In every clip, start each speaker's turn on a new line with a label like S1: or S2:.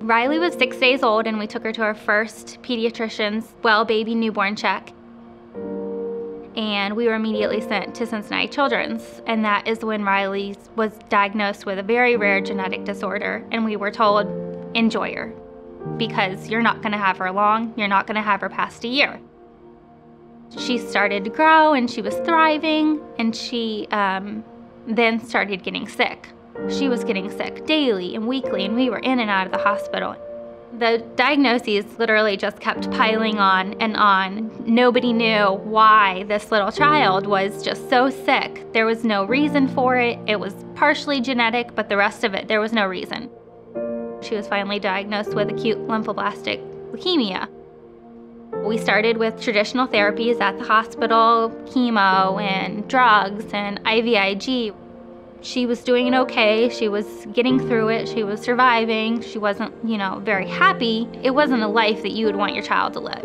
S1: Riley was 6 days old and we took her to our first pediatrician's baby newborn check. And we were immediately sent to Cincinnati Children's. And that is when Riley was diagnosed with a very rare genetic disorder. And we were told, enjoy her, because you're not gonna have her long, you're not gonna have her past a year. She started to grow and she was thriving, and she then started getting sick. She was getting sick daily and weekly, and we were in and out of the hospital. The diagnoses literally just kept piling on and on. Nobody knew why this little child was just so sick. There was no reason for it. It was partially genetic, but the rest of it, there was no reason. She was finally diagnosed with acute lymphoblastic leukemia. We started with traditional therapies at the hospital, chemo and drugs and IVIG. She was doing okay. She was getting through it. She was surviving. She wasn't, very happy. It wasn't a life that you would want your child to live.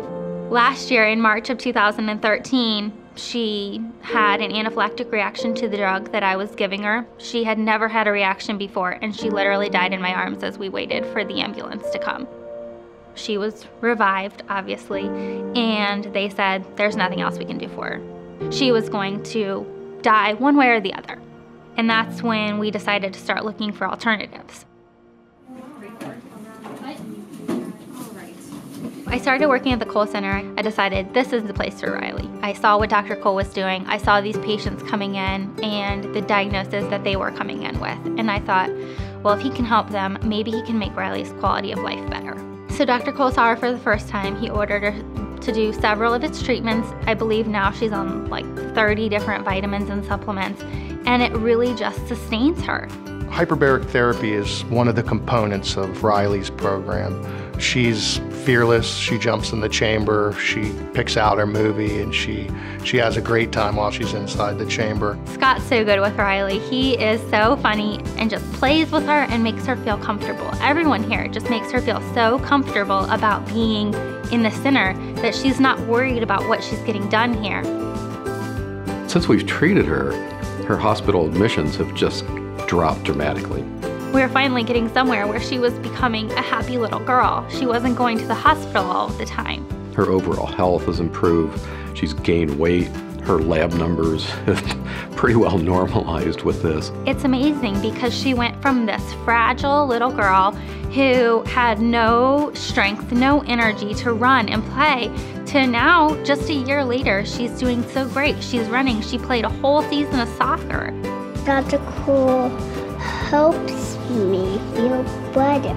S1: Last year, in March of 2013, she had an anaphylactic reaction to the drug that I was giving her. She had never had a reaction before, and she literally died in my arms as we waited for the ambulance to come. She was revived, obviously, and they said there's nothing else we can do for her. She was going to die one way or the other. And that's when we decided to start looking for alternatives. I started working at the Cole Center. I decided this is the place for Riley. I saw what Dr. Cole was doing. I saw these patients coming in and the diagnosis that they were coming in with. And I thought, well, if he can help them, maybe he can make Riley's quality of life better. So Dr. Cole saw her for the first time. He ordered her to do several of his treatments. I believe now she's on like 30 different vitamins and supplements, and it really just sustains her.
S2: Hyperbaric therapy is one of the components of Riley's program. She's fearless, she jumps in the chamber, she picks out her movie, and she has a great time while she's inside the chamber.
S1: Scott's so good with Riley. He is so funny and just plays with her and makes her feel comfortable. Everyone here just makes her feel so comfortable about being in the center that she's not worried about what she's getting done here.
S3: Since we've treated her, her hospital admissions have just dropped dramatically.
S1: We were finally getting somewhere where she was becoming a happy little girl. She wasn't going to the hospital all the time.
S3: Her overall health has improved. She's gained weight. Her lab numbers have pretty well normalized with this.
S1: It's amazing because she went from this fragile little girl who had no strength, no energy to run and play, to now, just a year later, she's doing so great. She's running. She played a whole season of soccer.
S4: Dr. Cole helps me feel better.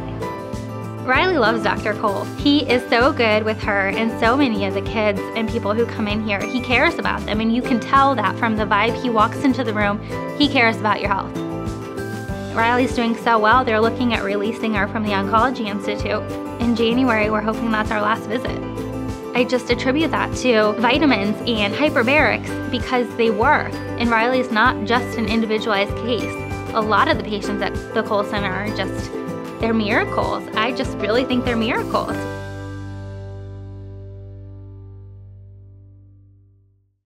S1: Riley loves Dr. Cole. He is so good with her and so many of the kids and people who come in here. He cares about them, and you can tell that from the vibe he walks into the room. He cares about your health. Riley's doing so well, they're looking at releasing her from the Oncology Institute. In January, we're hoping that's our last visit. I just attribute that to vitamins and hyperbarics because they work. And Riley's not just an individualized case. A lot of the patients at the Cole Center are they're miracles. I just really think they're miracles.